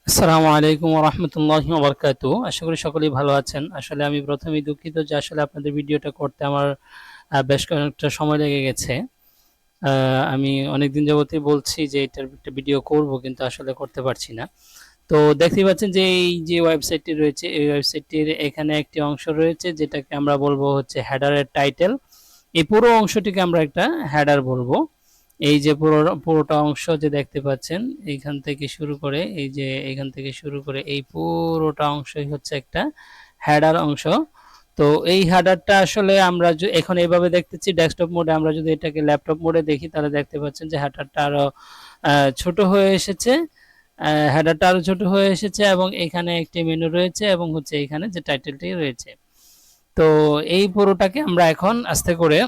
আসসালামু আলাইকুম ওয়া রাহমাতুল্লাহি ওয়া বারাকাতুহু। আশা করি সকলেই ভালো আছেন। আসলে আমি প্রথমেই দুঃখিত যে আসলে আপনাদের ভিডিওটা করতে আমার বেশ কয়েকটা সময় লেগে গেছে। আমি অনেকদিন যাবতই বলছি যে এটার একটা ভিডিও করব, কিন্তু আসলে করতে পারছি না। তো দেখতেই পাচ্ছেন যে এই যে ওয়েবসাইটটি রয়েছে, এই ওয়েবসাইটটির এখানে একটি অংশ রয়েছে যেটাকে আমরা বলবো হচ্ছে হেডারের টাইটেল। এই পুরো অংশটিকে আমরা একটা হেডার বলবো। এই যে পুরোটা অংশ যে দেখতে পাচ্ছেন, এইখান থেকে শুরু করে এই যে এখান থেকে শুরু করে এই পুরোটা অংশই হচ্ছে একটা হেডার অংশ। তো এই হেডারটা আসলে আমরা এখন এইভাবে দেখতেছি ডেস্কটপ মোডে। আমরা যদি এটাকে ল্যাপটপ মোডে দেখি তাহলে দেখতে পাচ্ছেন যে হেডারটা আরো ছোট হয়ে এসেছে। হেডারটা আরো ছোট হয়ে এসেছে এবং এখানে একটি মেনু রয়েছে এবং হচ্ছে এখানে যে টাইটেলটি রয়েছে। তো এই পুরোটাকে আমরা এখন আস্তে করে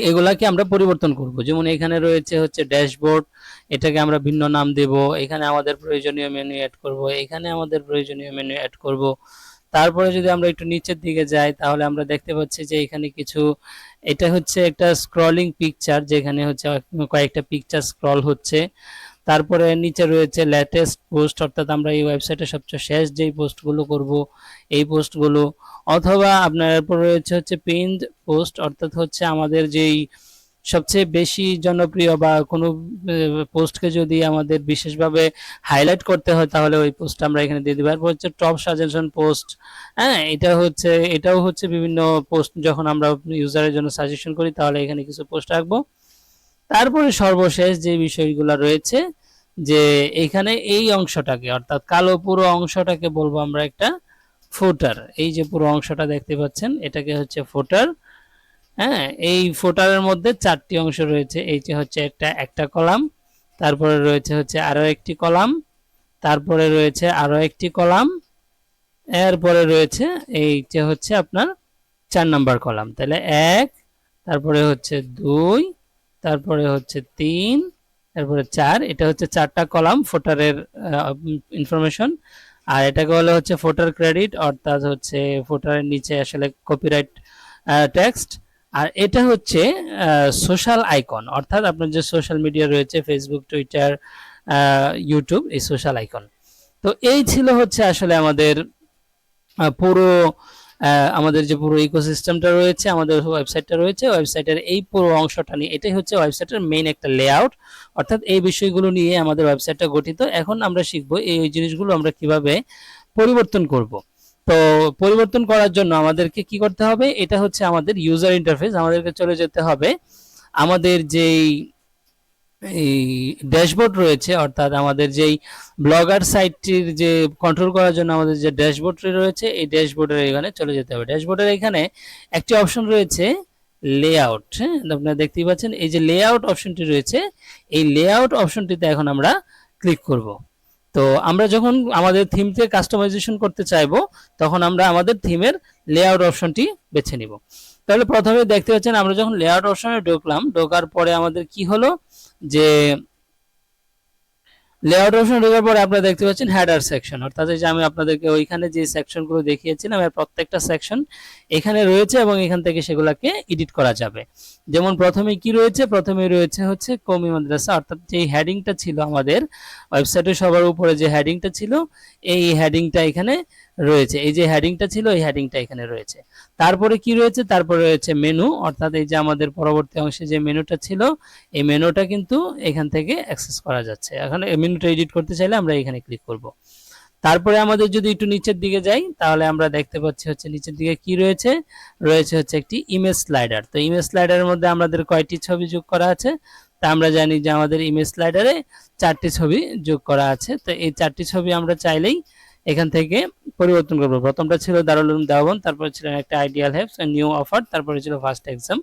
এগুলাকে আমরা পরিবর্তন করব। যেমন এখানে রয়েছে হচ্ছে ড্যাশবোর্ড, এটাকে আমরা ভিন্ন নাম দেব। এখানে আমাদের প্রয়োজনীয় মেনু অ্যাড করব, এখানে আমাদের প্রয়োজনীয় মেনু অ্যাড করব। তারপরে যদি আমরা একটু নিচের দিকে যাই তাহলে আমরা দেখতে পাচ্ছি যে এখানে কিছু, এটা হচ্ছে একটা স্ক্রলিং পিকচার, যেখানে হচ্ছে কয়েকটা পিকচার স্ক্রল হচ্ছে। তারপরে নিচে রয়েছে লেটেস্ট পোস্ট, অর্থাৎ আমরা এই ওয়েবসাইটে সবচেয়ে শেষ যেই পোস্টগুলো করব এই পোস্টগুলো। অথবা আপনার এরপর রয়েছে হচ্ছে পিনড পোস্ট, অর্থাৎ হচ্ছে আমাদের যেই সবচেয়ে বেশি জনপ্রিয় বা কোনো পোস্টকে যদি আমাদের বিশেষভাবে হাইলাইট করতে হয় তাহলে ওই পোস্ট আমরা এখানে দিয়ে দেবো। এরপর হচ্ছে টপ সাজেশন পোস্ট। হ্যাঁ, এটাও হচ্ছে বিভিন্ন পোস্ট যখন আমরা ইউজারের জন্য সাজেশন করি তাহলে এখানে কিছু পোস্ট রাখবো। তারপরে সর্বশেষ যে বিষয়গুলো রয়েছে, যে এখানে এই অংশটাকে অর্থাৎ কালো পুরো অংশটাকে বলবো আমরা একটা ফুটার। এই যে পুরো অংশটা দেখতে পাচ্ছেন এটাকে হচ্ছে ফুটার। হ্যাঁ, এই ফুটারের মধ্যে চারটি অংশ রয়েছে। এই যে হচ্ছে একটা কলাম, তারপরে রয়েছে হচ্ছে আরো একটি কলাম, তারপরে রয়েছে আরো একটি কলাম, এরপরে রয়েছে এই যে হচ্ছে আপনার 4 নাম্বার কলাম। তাহলে 1, তারপরে হচ্ছে 2, তারপরে হচ্ছে 3, তারপরে 4। এটা হচ্ছে 4টা কলাম ফুটারের ইনফরমেশন। আর এটাকে বলে হচ্ছে ফুটার ক্রেডিট, অর্থাৎ হচ্ছে ফুটারের নিচে আসলে কপিরাইট টেক্সট। আর এটা হচ্ছে সোশ্যাল আইকন, অর্থাৎ আপনার যে সোশ্যাল মিডিয়া রয়েছে ফেসবুক, টুইটার, ইউটিউব, এই সোশ্যাল আইকন। তো এই ছিল হচ্ছে আসলে আমাদের পুরো আমাদের যে পুরো ইকোসিস্টেমটা রয়েছে, আমাদের ওয়েবসাইটটা রয়েছে, ওয়েবসাইটের এই পুরো অংশটা নিয়ে এটাই হচ্ছে ওয়েবসাইটের মেইন একটা লেআউট। অর্থাৎ এই বিষয়গুলো নিয়ে আমাদের ওয়েবসাইটটা গঠিত। এখন আমরা শিখবো এই জিনিসগুলো আমরা কিভাবে পরিবর্তন করব। তো পরিবর্তন করার জন্য আমাদেরকে কি করতে হবে, এটা হচ্ছে আমাদের ইউজার ইন্টারফেস। আমাদেরকে চলে যেতে হবে আমাদের যেই এই ড্যাশবোর্ড রয়েছে, অর্থাৎ আমাদের যেই ব্লগার সাইটটির যে কন্ট্রোল করার জন্য আমাদের যে ড্যাশবোর্ডটি রয়েছে, এই ড্যাশবোর্ডের এখানে চলে যেতে হবে। ড্যাশবোর্ডের এখানে একটি অপশন রয়েছে লেআউট। হ্যাঁ, আপনারা দেখতেই পাচ্ছেন এই যে লেআউট অপশনটি রয়েছে, এই লেআউট অপশনটিতে এখন আমরা ক্লিক করব। তো আমরা যখন আমাদের থিমকে কাস্টমাইজেশন করতে চাইবো তখন আমরা আমাদের থিমের লেআউট অপশনটি বেছে নিব। তাহলে প্রথমে দেখতে পাচ্ছেন আমরা যখন লেআউট অপশনে ঢুকলাম, ঢোকার পরে আমাদের কি হলো যে লেআউট অপশন ঢোকার পরে আপনারা দেখতে পাচ্ছেন হেডার সেকশন, অর্থাৎ এই যে আমি আপনাদেরকে ওইখানে যে সেকশনগুলো দেখিয়েছিলাম এর প্রত্যেকটা সেকশন এখানে রয়েছে এবং এখান থেকে সেগুলোকে এডিট করা যাবে। যেমন প্রথমে কি রয়েছে, প্রথমে রয়েছে হচ্ছে কওমি মাদ্রাসা, অর্থাৎ যে হেডিংটা ছিল আমাদের ওয়েবসাইটে সবার উপরে যে হেডিংটা ছিল এই হেডিংটা এখানে রয়েছে। এই যে হেডিংটা ছিল এই হেডিংটা এখানে রয়েছে। তারপরে কি রয়েছে, তারপরে রয়েছে মেনু, অর্থাৎ এই যে আমাদের পরবর্তী অংশে যে মেনুটা ছিল এই মেনুটা কিন্তু এখান থেকে অ্যাক্সেস করা যাচ্ছে। এখন এই মেনুটা এডিট করতে চাইলে আমরা এখানে ক্লিক করব। তারপরে আমাদের যদি একটু নিচের দিকে যাই তাহলে আমরা দেখতে পাচ্ছি হচ্ছে নিচের দিকে কি রয়েছে, রয়েছে হচ্ছে একটি ইমেজ স্লাইডার। তো ইমেজ স্লাইডারের মধ্যে আমাদের কয়টি ছবি যোগ করা আছে, তা আমরা জানি যে আমাদের ইমেজ স্লাইডারে 4টি ছবি যোগ করা আছে। তো এই 4টি ছবি আমরা চাইলেই এখান থেকে পরিবর্তন করব। প্রথমটা ছিল দারুল উলুম দেওবন্দ, তারপরে ছিল একটা আইডিয়াল হেল্পস, নিউ অফার, তারপরে ছিল ফার্স্ট এক্সাম।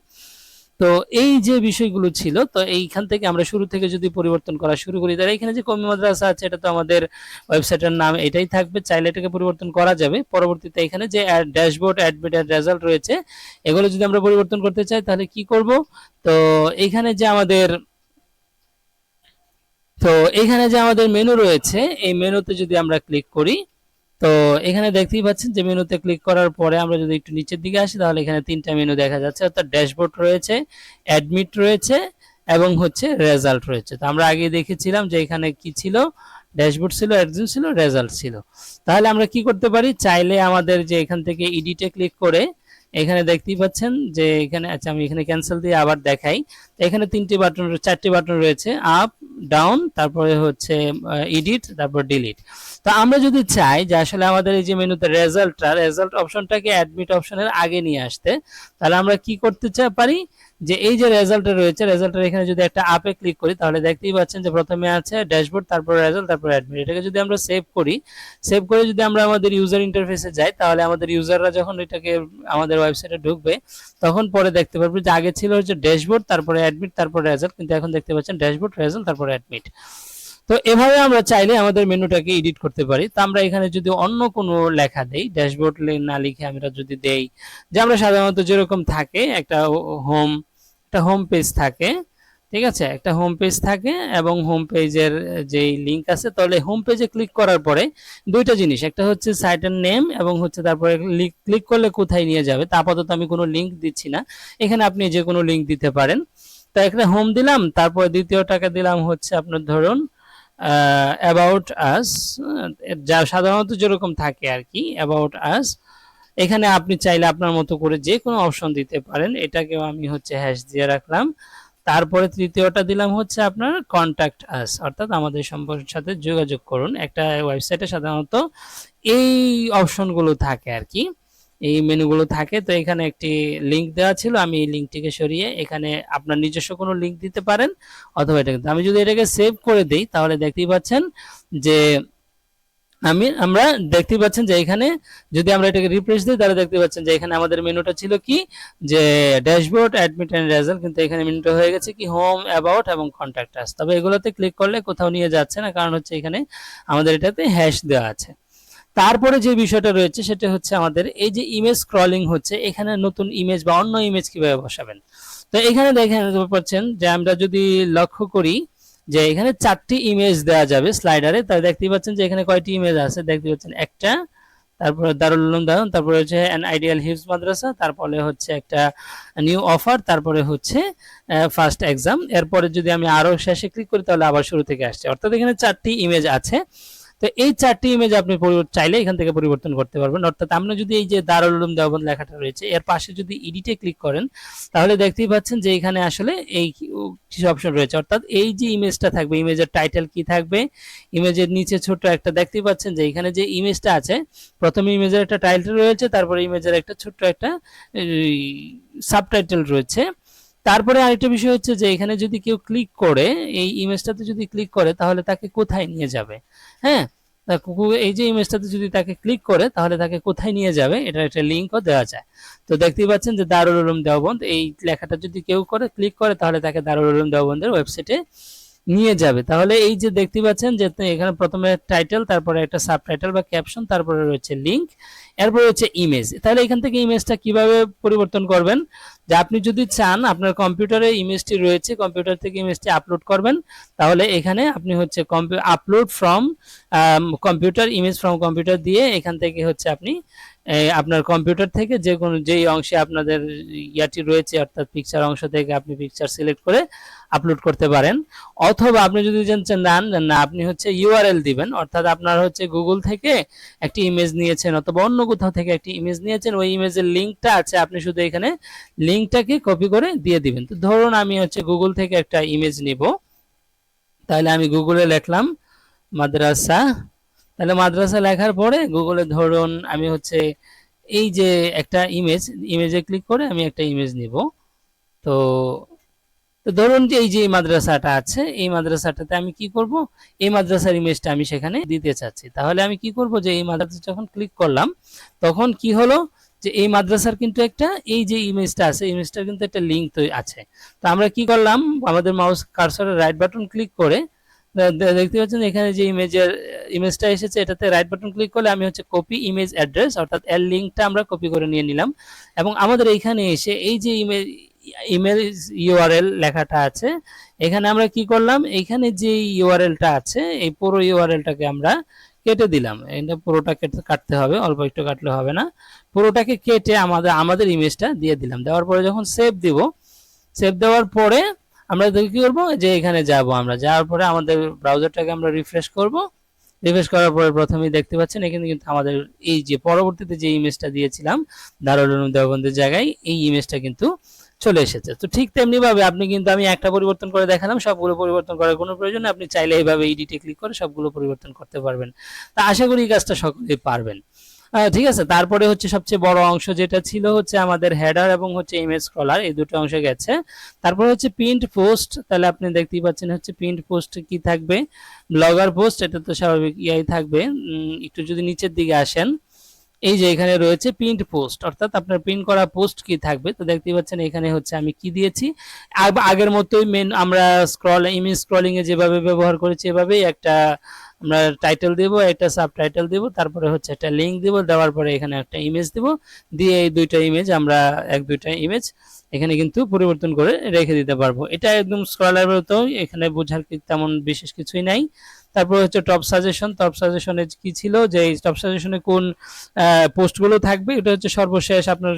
তো এই যে বিষয়গুলো ছিল, তো এইখান থেকে আমরা শুরু থেকে যদি পরিবর্তন করা শুরু করি তাহলে এখানে যে কওমি মাদ্রাসা আছে এটা তো আমাদের ওয়েবসাইটের নাম এটাই থাকবে, চাইলে এটাকে পরিবর্তন করা যাবে। পরবর্তীতে এখানে যে ড্যাশবোর্ড, অ্যাডমিট আর রেজাল্ট রয়েছে এগুলো যদি আমরা পরিবর্তন করতে চাই তাহলে কি করব, তো এইখানে যে আমাদের মেনু রয়েছে এই মেনুতে যদি আমরা ক্লিক করি, তো এখানে দেখতেই পাচ্ছেন যে মেনুতে ক্লিক করার পরে আমরা যদি একটু নিচের দিকে আসি তাহলে এখানে 3টা মেনু দেখা যাচ্ছে, অর্থাৎ ড্যাশবোর্ড রয়েছে, অ্যাডমিট রয়েছে এবং হচ্ছে রেজাল্ট রয়েছে। তো আমরা আগে দেখেছিলাম যে এখানে কি ছিল, ড্যাশবোর্ড ছিল, অ্যাড্রেস ছিল, রেজাল্ট ছিল। তাহলে আমরা কি করতে পারি, চাইলে আমাদের যে এখান থেকে এডিটে ক্লিক করে এখানে দেখতেই পাচ্ছেন যে এখানে, আচ্ছা আমি এখানে ক্যান্সেল দিয়ে আবার দেখাই। এখানে 4টি বাটন রয়েছে, আপ, ডাউন, তারপরে হচ্ছে এডিট, তারপর ডিলিট। তো আমরা যদি চাই যে আসলে আমাদের এই যে মেনুতে রেজাল্ট অপশনটাকে অ্যাডমিট অপশনের আগে নিয়ে আসতে, তাহলে আমরা কি করতে পারি, যে এই যে রেজাল্টে রয়েছে, রেজাল্টের এখানে যদি একটা আপে ক্লিক করি, তাহলে দেখতেই পাচ্ছেন যে প্রথমে আছে ড্যাশবোর্ড, তারপর রেজাল্ট, তারপর অ্যাডমিট। এটাকে যদি আমরা সেভ করি, সেভ করে যদি আমরা আমাদের ইউজার ইন্টারফেসে যাই, তাহলে আমাদের ইউজাররা যখন এটাকে আমাদের ওয়েবসাইটে ঢুকবে, তখন পরে দেখতে পারবে যে আগে ছিল হচ্ছে ড্যাশবোর্ড, তারপরে অ্যাডমিট, তারপর রেজাল্ট, কিন্তু এখন দেখতে পাচ্ছেন ড্যাশবোর্ড, রেজাল্ট, তারপর অ্যাডমিট। তো এভাবে আমরা চাইলে আমাদের মেনুটাকে এডিট করতে পারি। তো আমরা এখানে যদি অন্য কোনো লেখা দেই, ড্যাশবোর্ড না লিখে আমরা যদি দেই যে আমরা সাধারণত যেরকম থাকে একটা হোম পেজ থাকে, ঠিক আছে, একটা হোম পেজ থাকে এবং হোম পেজের যেই লিঙ্ক আছে, তাহলে হোম পেজে ক্লিক করার পরে দুইটা জিনিস, একটা হচ্ছে সাইটের নেম এবং হচ্ছে তারপরে ক্লিক করলে কোথায় নিয়ে যাবে। তা আপাতত আমি কোনো লিঙ্ক দিচ্ছি না, এখানে আপনি যে কোনো লিঙ্ক দিতে পারেন। তো একটা হোম দিলাম, তারপরে দ্বিতীয়টাকে দিলাম হচ্ছে আপনার ধরুন অ্যাবাউট আস, যা সাধারণত যেরকম থাকে আর কি, অ্যাবাউট আস। এখানে আপনি চাইলে আপনার মতো করে যে কোনো অপশন দিতে পারেন, এটাকেও আমি হচ্ছে হ্যাশ দিয়ে রাখলাম। তারপরে তৃতীয়টা দিলাম হচ্ছে আপনার কন্ট্যাক্ট আস, অর্থাৎ আমাদের সম্পর্কের সাথে যোগাযোগ করুন। একটা ওয়েবসাইটে সাধারণত এই অপশনগুলো থাকে আর কি, এই মেনুগুলো থাকে। তো এখানে একটি লিঙ্ক দেওয়া ছিল, আমি এই লিঙ্কটিকে সরিয়ে এখানে আপনার নিজস্ব কোনো লিঙ্ক দিতে পারেন, অথবা এটা আমি যদি এটাকে সেভ করে দিই, তাহলে দেখতেই পাচ্ছেন যে আমরা দেখতে পাচ্ছেন যে এখানে যদি আমরা এটাকে রিফ্রেশ দিই, তাহলে দেখতে পাচ্ছেন যে এখানে আমাদের মেনুটা ছিল কি, যে ড্যাশবোর্ড, অ্যাডমিট এন্ড রেজাল্ট, কিন্তু এখানে মেনুটা হয়ে গেছে কি হোম, অ্যাবাউট এবং কন্ট্যাক্ট আস। তবে এগুলোতে ক্লিক করলে কোথাও নিয়ে যাচ্ছে না, কারণ হচ্ছে এখানে আমাদের এটাতে হ্যাশ দেওয়া আছে। তারপরে যে বিষয়টা রয়েছে সেটা হচ্ছে আমাদের এই যে ইমেজ স্ক্রলিং হচ্ছে, এখানে নতুন ইমেজ বা অন্য ইমেজ কিভাবে বসাবেন। তো এখানে দেখেন পাচ্ছেন যে আমরা যদি লক্ষ্য করি যে এখানে 4টি ইমেজ দেওয়া যাবে স্লাইডারে, তাই দেখতেই পাচ্ছেন যে এখানে কয়টি ইমেজ আছে, দেখতে পাচ্ছেন একটা, তারপরে দারুল উলুম দেওয়ান, তারপরে হচ্ছে অ্যান আইডিয়াল হিফজ মাদ্রাসা, তারপরে হচ্ছে একটা নিউ অফার, তারপরে হচ্ছে ফার্স্ট এক্সাম। এরপরে যদি আমি আরো শেষে ক্লিক করি, তাহলে আবার শুরু থেকে আসছে, অর্থাৎ এখানে 4টি ইমেজ আছে। তো এই 4টি ইমেজ আপনি চাইলে এখান থেকে পরিবর্তন করতে পারবেন। অর্থাৎ আমরা যদি এই যে দারুল উলুম দেওবন্দ লেখাটা রয়েছে, এর পাশে যদি এডিটে ক্লিক করেন, তাহলে দেখতেই পাচ্ছেন যে এখানে আসলে এই কিছু অপশন রয়েছে, অর্থাৎ এই যে ইমেজটা থাকবে, ইমেজের টাইটেল কি থাকবে, ইমেজের নিচে ছোট একটা দেখতেই পাচ্ছেন যে এখানে যে ইমেজটা আছে, প্রথমে ইমেজের একটা টাইটেল রয়েছে, তারপরে ইমেজের একটা ছোট্ট একটা সাবটাইটেল রয়েছে। তারপরে আরেকটা বিষয় হচ্ছে যে এখানে যদি কেউ ক্লিক করে, এই ইমেজটাতে যদি ক্লিক করে, তাহলে তাকে কোথায় নিয়ে যাবে। হ্যাঁ, এই যে ইমেজটাতে যদি তাকে ক্লিক করে, তাহলে তাকে কোথায় নিয়ে যাবে, এটা একটা লিঙ্কও দেওয়া যায়। তো দেখতেই পাচ্ছেন যে দারুল উলুম দেওবন্দ, এই লেখাটা যদি কেউ করে ক্লিক করে, তাহলে তাকে দারুল উলুম দেওবন্দের ওয়েবসাইটে নিয়ে যাবে। তাহলে এই যে দেখতে পাচ্ছেন যে এখানে প্রথমে টাইটেল, তারপরে একটা সাবটাইটেল বা ক্যাপশন, তারপরে রয়েছে লিংক, এরপর হচ্ছে ইমেজ। তাহলে এখান থেকে ইমেজটা কিভাবে পরিবর্তন করবেন, যে আপনি যদি চান আপনার কম্পিউটারে ইমেজটি রয়েছে, কম্পিউটার থেকে ইমেজটি আপলোড করবেন, তাহলে এখানে আপনি হচ্ছে upload from computer, image from computer দিয়ে এখান থেকে হচ্ছে আপনি আপনার কম্পিউটার থেকে যে কোনো যেই অংশে আপনাদের ইয়াটি রয়েছে, অর্থাৎ পিকচার অংশ থেকে আপনি পিকচার সিলেক্ট করে আপলোড করতে পারেন। অথবা আপনি যদি জানছেন না আপনি হচ্ছে ইউআরএল দিবেন, অর্থাৎ আপনার হচ্ছে গুগল থেকে একটি ইমেজ নিয়েছেন অথবা অন্য কোথাও থেকে একটি ইমেজ নিয়েছেন, ওই ইমেজের লিঙ্কটা আছে, আপনি শুধু এখানে লিঙ্কটাকে কপি করে দিয়ে দিবেন। তো ধরুন আমি হচ্ছে গুগল থেকে একটা ইমেজ নিব, তাহলে আমি গুগলে লিখলাম মাদ্রাসা, তাহলে মাদ্রাসা লেখার পরে গুগলে ধরুন আমি হচ্ছে এই যে একটা ইমেজে ক্লিক করে আমি একটা ইমেজ নিব। তো ধরুন যে এই যে মাদ্রাসাটা আছে, এই মাদ্রাসাটাতে আমি কি করব, এই মাদ্রাসার ইমেজটা আমি সেখানে দিতে চাচ্ছি। তাহলে আমি কি করব, যে এই মাদ্রাসা যখন ক্লিক করলাম, তখন কি হলো, যে এই মাদ্রাসার কিন্তু একটা এই যে ইমেজটা আছে, ইমেজটার কিন্তু একটা লিঙ্ক তো আছে। তো আমরা কি করলাম, আমাদের মাউস কার্সরের রাইট বাটন ক্লিক করে দেখতে পাচ্ছেন এখানে যে ইমেজটা এসেছে, এটাতে রাইট বাটন ক্লিক করলে আমি হচ্ছে কপি ইমেজ অ্যাড্রেস, অর্থাৎ এর লিঙ্কটা আমরা কপি করে নিয়ে নিলাম। এবং আমাদের এইখানে এসে এই যে ইমেজ ইউআরএল লেখাটা আছে, এখানে আমরা কি করলাম, এইখানে যে ইউআরএলটা আছে, এই পুরো ইউআরএলটাকে আমরা কেটে দিলাম। এটা পুরোটা কাটতে হবে, অল্প একটু কাটলে হবে না, পুরোটাকে কেটে আমাদের ইমেজটা দিয়ে দিলাম। দেওয়ার পরে যখন সেভ দিব, সেভ দেওয়ার পরে আমরা কি করব, যে এখানে যাব, আমরা যাওয়ার পরে আমাদের ব্রাউজারটাকে আমরা রিফ্রেশ করব। রিফ্রেশ করার পরে প্রথমেই দেখতে পাচ্ছেন এখানে কিন্তু আমাদের এই যে পরবর্তীতে যে ইমেজটা দিয়েছিলাম দারুল উলুম দেওবন্দের জায়গায় এই ইমেজটা কিন্তু চলে এসেছে। তো ঠিক তেমনি ভাবে আপনি কিন্তু আমি একটা পরিবর্তন করে দেখালাম, সবগুলো পরিবর্তন করার কোনো প্রয়োজন নেই। আপনি চাইলে এইভাবে এডিটে ক্লিক করে সবগুলো পরিবর্তন করতে পারবেন। তা আশা করি এই কাজটা সকলেই পারবেন। ঠিক আছে, তারপরে হচ্ছে সবচেয়ে বড় অংশ যেটা ছিল হচ্ছে আমাদের হেডার এবং হচ্ছে ইমেজ স্ক্রলার, এই দুটো অংশে গেছে। তারপর হচ্ছে প্রিন্ট পোস্ট, তাহলে আপনি দেখতেই পাচ্ছেন হচ্ছে প্রিন্ট পোস্ট কি থাকবে, ব্লগার পোস্ট, এটা তো স্বাভাবিক ইয়াই থাকবে। একটু যদি নিচের দিকে আসেন, এই যে এখানে রয়েছে প্রিন্ট পোস্ট, অর্থাৎ আপনার প্রিন্ট করা পোস্ট কি থাকবে। তো দেখতেই পাচ্ছেন এখানে হচ্ছে আমি কি দিয়েছি, আগের মতোই মেন আমরা ইমেজ স্ক্রলিং এ যেভাবে ব্যবহার করেছি এভাবেই একটা আমরা টাইটেল দেব, একটা সাবটাইটেল দেব, তারপরে হচ্ছে একটা লিংক দেব, দেওয়ার পরে এখানে একটা ইমেজ দেব, দিয়ে এই দুইটা ইমেজ আমরা দুইটা ইমেজ এখানে কিন্তু পরিবর্তন করে রেখে দিতে পারবো। এটা একদম স্ক্রলারের তো, এখানে বোঝার তেমন বিশেষ কিছুই নাই। তারপর হচ্ছে টপ সাজেশন, টপ সাজেশনে কি ছিল যে টপ সাজেশনে কোন পোস্টগুলো থাকবে, এটা হচ্ছে সর্বশেষ আপনার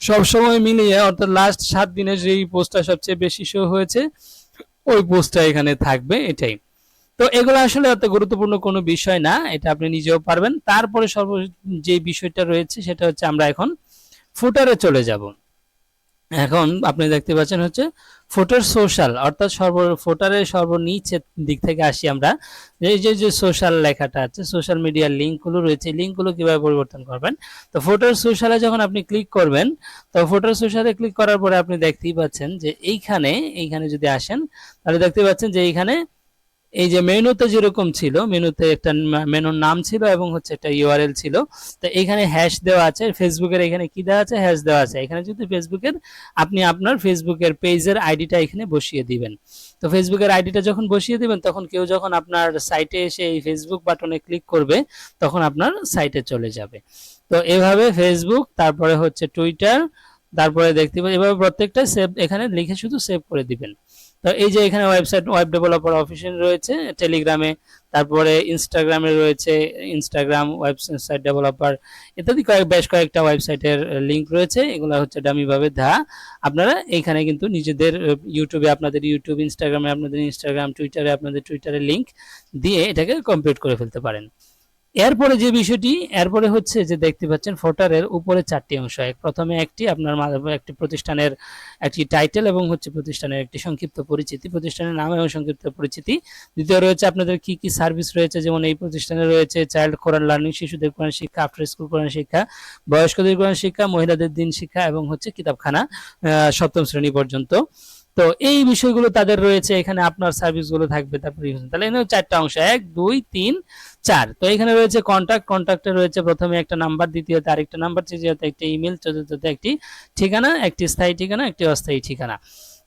সব সময় মিলিয়ে, অর্থাৎ লাস্ট 7 দিনের যেই পোস্টটা সবচেয়ে বেশি শো হয়েছে ওই পোস্টটা এখানে থাকবে, এটাই। তো এগুলো আসলে অত গুরুত্বপূর্ণ কোনো বিষয় না, এটা আপনি নিজেও পারবেন। তারপরে যে বিষয়টা রয়েছে সেটা হচ্ছে আমরা এখন ফুটারে চলে যাব। এখন আপনি দেখতে পাচ্ছেন হচ্ছে ফুটার সোশ্যাল, অর্থাৎ ফুটারের সর্বনিচের দিক থেকে আসি আমরা, এই যে সোশ্যাল লেখাটা আছে, সোশ্যাল মিডিয়ার লিঙ্কগুলো রয়েছে, লিঙ্কগুলো কিভাবে পরিবর্তন করবেন। তো ফুটার সোশ্যালে যখন আপনি ক্লিক করবেন, তো ফুটার সোশ্যালে ক্লিক করার পরে আপনি দেখতেই পাচ্ছেন যে এইখানে যদি আসেন তাহলে দেখতে পাচ্ছেন যে এইখানে এই যে মেনুতে যেরকম ছিল, মেনুতে একটা মেনুর নাম ছিল এবং হচ্ছে একটা ইউআরএল ছিল। তো এখানে হ্যাশ দেওয়া আছে, ফেসবুকের এখানে কি দেওয়া আছে, হ্যাশ দেওয়া আছে। এখানে যদি ফেসবুকের আপনি আপনার ফেসবুকের পেজের আইডিটা এখানে বসিয়ে দিবেন। তো ফেসবুকের আইডিটা যখন বসিয়ে দিবেন তখন কেউ যখন আপনার সাইটে এসে এই ফেসবুক বাটনে ক্লিক করবে তখন আপনার সাইটে চলে যাবে। তো এভাবে ফেসবুক, তারপরে হচ্ছে টুইটার, তারপরে দেখতে পাবেন এভাবে প্রত্যেকটা সেভ এখানে লিখে শুধু সেভ করে দিবেন। তো এই যে এখানে ওয়েবসাইট ওয়েব ডেভেলপার অফিসিয়াল রয়েছে টেলিগ্রামে, তারপরে ইনস্টাগ্রামে রয়েছে ইনস্টাগ্রাম ওয়েবসাইট ডেভেলপার ইত্যাদি বেশ কয়েকটা ওয়েবসাইটের লিঙ্ক রয়েছে। এগুলো হচ্ছে ডামি ভাবে দেওয়া, আপনারা এইখানে কিন্তু নিজেদের ইউটিউবে আপনাদের ইউটিউব, ইনস্টাগ্রামে আপনাদের ইনস্টাগ্রাম, টুইটারে আপনাদের টুইটারের লিঙ্ক দিয়ে এটাকে কমপ্লিট করে ফেলতে পারেন। এরপরে যে বিষয়টি, এরপরে হচ্ছে যে দেখতে পাচ্ছেন ফোটারের উপরে 4টি অংশ, প্রথমে একটি আপনার একটি প্রতিষ্ঠানের একটি টাইটেল এবং হচ্ছে প্রতিষ্ঠানের একটি সংক্ষিপ্ত পরিচিতি, প্রতিষ্ঠানের নাম এবং সংক্ষিপ্ত পরিচিতি। দ্বিতীয় রয়েছে আপনাদের কি কি সার্ভিস রয়েছে, যেমন এই প্রতিষ্ঠানে রয়েছে চাইল্ড কোরআন লার্নিং, শিশুদের কোরআন শিক্ষা, আফটার স্কুল কোরআন শিক্ষা, বয়স্কদের কোরআন শিক্ষা, মহিলাদের দিন শিক্ষা এবং হচ্ছে কিতাবখানা 7ম শ্রেণী পর্যন্ত। তো এই বিষয়গুলো তাদের রয়েছে, এখানে আপনার সার্ভিসগুলো থাকবে। তারপরে তাহলে এখানে 4টা অংশ, 1 2 3 4। তো এখানে রয়েছে কন্ট্যাক্টে রয়েছে প্রথমে একটা নাম্বার, দ্বিতীয়তে আরেকটা নাম্বার, তৃতীয়তে একটা ইমেল, চতুর্থতে একটি ঠিকানা, একটি স্থায়ী ঠিকানা, একটি অস্থায়ী ঠিকানা।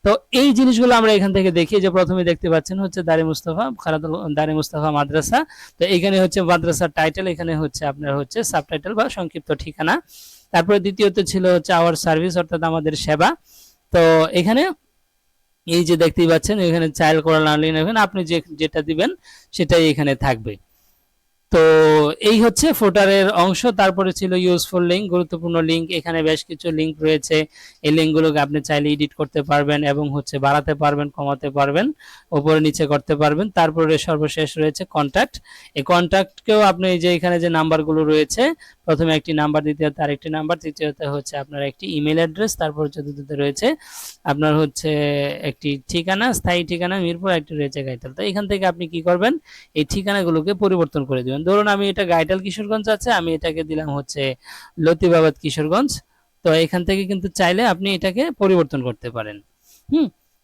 তো এই জিনিসগুলো আমরা এখান থেকে দেখি, যে প্রথমে দেখতে পাচ্ছেন হচ্ছে দারে মুস্তাফা মাদ্রাসা। তো এখানে হচ্ছে মাদ্রাসার টাইটেল, এখানে হচ্ছে আপনার হচ্ছে সাবটাইটেল বা সংক্ষিপ্ত ঠিকানা। তারপরে দ্বিতীয়তে ছিল হচ্ছে আওয়ার সার্ভিস, অর্থাৎ আমাদের সেবা। তো এখানে এই যে দেখতেই পাচ্ছেন এখানে চাইল্ড কোরআন লার্নিং, এখানে আপনি যেটা দিবেন সেটাই এখানে থাকবে। তো এই হচ্ছে ফুটারের অংশ। তারপরে ছিল ইউজফুল লিঙ্ক, গুরুত্বপূর্ণ লিঙ্ক, এখানে বেশ কিছু লিঙ্ক রয়েছে। এই লিঙ্কগুলোকে আপনি চাইলে এডিট করতে পারবেন এবং হচ্ছে বাড়াতে পারবেন, কমাতে পারবেন, উপরে নিচে করতে পারবেন। তারপরে সর্বশেষ রয়েছে কন্ট্যাক্ট, এই কন্ট্যাক্টকেও আপনি যে এখানে যে নাম্বারগুলো রয়েছে, প্রথমে একটি নাম্বার, দ্বিতীয়তে আরেকটি নাম্বার, তৃতীয়তে হচ্ছে আপনার একটি ইমেল অ্যাড্রেস, তারপর চতুর্থতে রয়েছে আপনার হচ্ছে একটি ঠিকানা, স্থায়ী ঠিকানা মিরপুর, একটি রয়েছে গাইতাল। তো এখান থেকে আপনি কি করবেন, এই ঠিকানাগুলোকে পরিবর্তন করে দিবেন। ধরুন আমি এটা গাইটাল কিশোরগঞ্জ আছে, আমি এটাকে দিলাম হচ্ছে লতিবাবাদ কিশোরগঞ্জ। তো এখান থেকে কিন্তু চাইলে আপনি এটাকে পরিবর্তন করতে পারেন।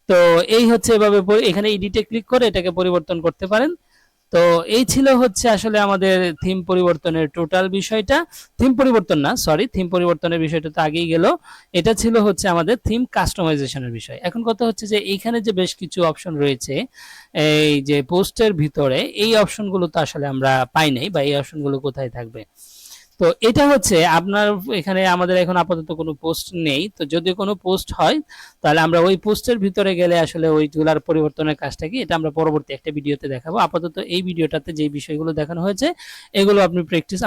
তো এই হচ্ছে এভাবে এখানে এডিটে ক্লিক করে এটাকে পরিবর্তন করতে পারেন। তো এই ছিল হচ্ছে আসলে আমাদের থিম পরিবর্তনের টোটাল বিষয়টা। থিম পরিবর্তন না, সরি, থিম পরিবর্তনের বিষয়টা তো আগেই গেল। এটা ছিল হচ্ছে আমাদের থিম কাস্টমাইজেশনের বিষয়। এখন কথা হচ্ছে যে এইখানে যে বেশ কিছু অপশন রয়েছে এই যে পোস্টের ভিতরে, এই অপশনগুলো তো আসলে আমরা পাই নাই, বা এই অপশনগুলো কোথায় থাকবে। তো এটা হচ্ছে আপনার এখানে আমাদের এখন আপাতত কোনো পোস্ট নেই। তো যদি কোনো পোস্ট হয় তাহলে আমরা ওই পোস্টের ভিতরে গেলে আসলে ওইগুলার পরিবর্তনের কাজটা কি, এটা আমরা পরবর্তী একটা ভিডিওতে দেখাবো। আপাতত এই ভিডিওটাতে যে বিষয়গুলো দেখানো হয়েছে এগুলো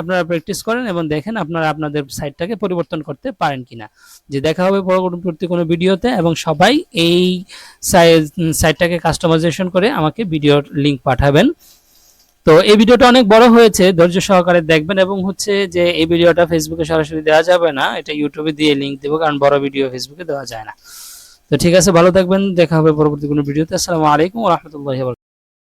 আপনারা প্র্যাকটিস করেন এবং দেখেন আপনারা আপনাদের সাইটটাকে পরিবর্তন করতে পারেন কিনা। যে দেখা হবে পরবর্তী কোনো ভিডিওতে, এবং সবাই এই সাইটটাকে কাস্টমাইজেশন করে আমাকে ভিডিওর লিংক পাঠাবেন। তো তো এই ভিডিওটা অনেক বড় হয়েছে, ধৈর্য সহকারে দেখবেন। এবং হচ্ছে যে এই ভিডিওটা ফেসবুকে সরাসরি দেওয়া যাবে না, এটা ইউটিউবে দিয়ে লিংক দেবো, কারণ বড় ভিডিও ফেসবুকে দেওয়া যায় না। তো ঠিক আছে, ভালো থাকবেন, দেখা হবে পরবর্তী কোনো ভিডিওতে। আসসালামু আলাইকুম ওয়া রাহমাতুল্লাহি ওয়া বারাকাতুহু।